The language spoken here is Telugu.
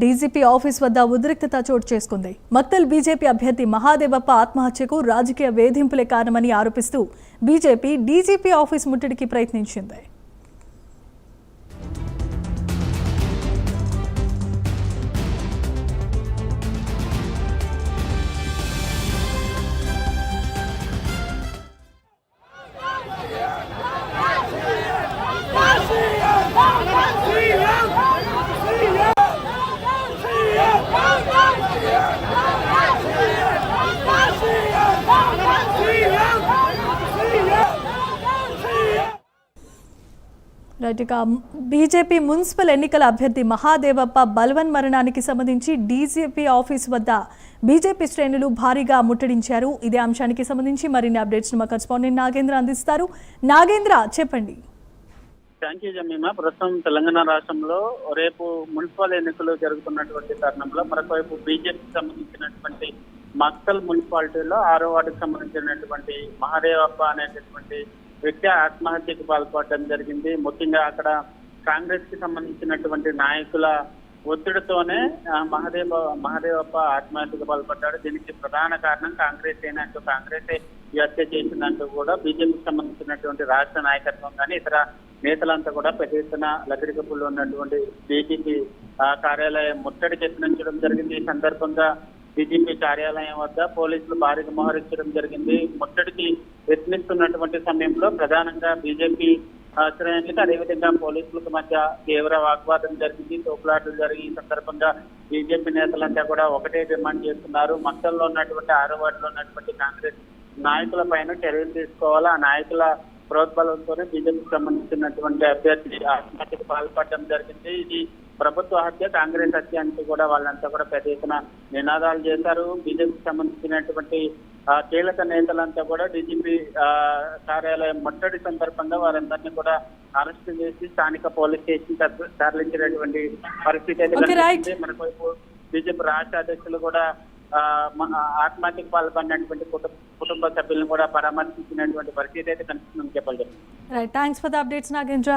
డీజీపీ ఆఫీస్ వద్ద ఉద్రిక్తత చోటు చేసుకుంది. మక్తల్ బీజేపీ అభ్యర్థి మహాదేవప్ప ఆత్మహత్యకు రాజకీయ వేధింపులే కారణమని ఆరోపిస్తూ బీజేపీ డీజీపీ ఆఫీస్ ముట్టడికి ప్రయత్నించింది. బీజేపీ మున్సిపల్ ఎన్నికల అభ్యర్థి మహాదేవప్ప బల్వన్ మరణానికి సంబంధించి డీజీపీ ఆఫీస్ వద్ద బీజేపీ శ్రేణులు భారీగా ముట్టడించారు. ఇదే అంశానికి సంబంధించి మరిన్ని అప్డేట్స్ మా కరెస్పాండెంట్ నాగేంద్ర అందిస్తారు. నాగేంద్ర, చెప్పండి. Thank you Jemimah. ప్రస్తుతం తెలంగాణ రాష్ట్రంలో రేపు మున్సిపల్ ఎన్నికలు జరుగుతున్నటువంటి తరుణంలో మరొకవైపు బీజేపీకి సంబంధించినటువంటి మక్తల్ మున్సిపాలిటీలో 6వ వార్డుకు సంబంధించినటువంటి మహాదేవప్ప అనేటటువంటి వ్యక్తి ఆత్మహత్యకు పాల్పడడం జరిగింది. ముఖ్యంగా అక్కడ కాంగ్రెస్ కి సంబంధించినటువంటి నాయకుల ఒత్తిడితోనే మహాదేవప్ప ఆత్మహత్యకు పాల్పడ్డాడు. దీనికి ప్రధాన కారణం కాంగ్రెస్ ఏనంటూ కాంగ్రెసే ఈ హత్య చేసిందంటూ కూడా బీజేపీకి సంబంధించినటువంటి రాష్ట్ర నాయకత్వం కానీ ఇతర నేతలంతా కూడా పెద్ద ఎత్తున లగడికపుల్లో ఉన్నటువంటి బీజేపీ కార్యాలయం ముట్టడికి యత్నించడం జరిగింది. ఈ సందర్భంగా బీజేపీ కార్యాలయం వద్ద పోలీసులు భారీగా మోహరించడం జరిగింది. ముట్టడికి యత్నిస్తున్నటువంటి సమయంలో ప్రధానంగా బీజేపీ శ్రేణులకు అదేవిధంగా పోలీసులకు మధ్య తీవ్ర వాగ్వాదం జరిగింది, తోపులాటలు జరిగి ఈ సందర్భంగా బీజేపీ నేతలంతా కూడా ఒకటే డిమాండ్ చేస్తున్నారు. మక్తల్లో ఉన్నటువంటి 6వ వార్డులో ఉన్నటువంటి కాంగ్రెస్ నాయకుల పైన చర్యలు తీసుకోవాలా, ఆ నాయకుల ప్రోద్బలంతోనే బీజేపీకి సంబంధించినటువంటి అభ్యర్థి ఆత్మహత్యకు పాల్పడడం జరిగింది. ఇది ప్రభుత్వ హత్య, కాంగ్రెస్ హత్య అంటూ కూడా వాళ్ళంతా కూడా పెద్ద ఎత్తున నినాదాలు చేశారు. బీజేపీకి సంబంధించినటువంటి కీలక నేతలంతా కూడా డీజీపీ కార్యాలయం ముట్టడి సందర్భంగా వారందరినీ కూడా అరెస్ట్ చేసి స్థానిక పోలీస్ స్టేషన్ తరలించినటువంటి పరిస్థితి అయితే కనిపిస్తుంది. మరోవైపు బీజేపీ రాష్ట్ర అధ్యక్షులు కూడా ఆత్మహత్యకు పాల్పడినటువంటి కుటుంబ సభ్యులను కూడా పరామర్శించినటువంటి పరిస్థితి అయితే కనిపిస్తుందని చెప్పాలి. Thanks for the updates Nagendra.